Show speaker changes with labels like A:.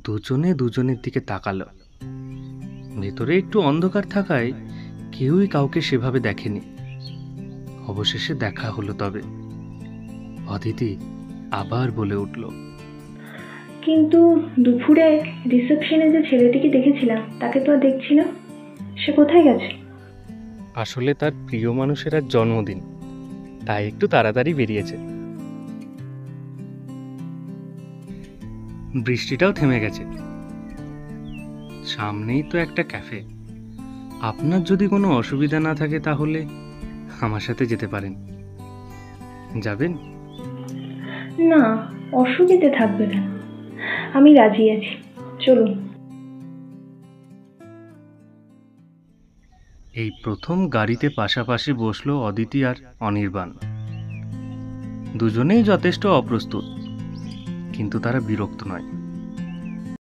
A: দুজনে দুজনের দিকে তাকালো। ভেতরে একটু অন্ধকার থাকায় কেউই কাউকে সেভাবে দেখেনি। অবশেষে দেখা হলো। তবে অদিতি আবার বলে উঠল,
B: কিন্তু দুপুরে রিসেপশনে যে ছেলেটিকে দেখেছিলাম তাকে তো আর দেখছি না, সে কোথায় গেছে?
A: আসলে তার প্রিয় মানুষের আজ জন্মদিন, তাই একটু তাড়াতাড়ি বেরিয়েছে। বৃষ্টিটাও থেমে গেছে, সামনেই তো একটা ক্যাফে। আপনার যদি কোনো অসুবিধা না থাকে তাহলে আমার সাথে যেতে পারেন। যাবেন?
B: না, অসুবিধে থাকবে না, আমি রাজি আছি, চলুন।
A: এই প্রথম গাড়িতে পাশাপাশি বসলো অদিতি আর অনির্বাণ। দুজনেই যথেষ্ট অপ্রস্তুত, কিন্তু তারা বিরক্ত নয়।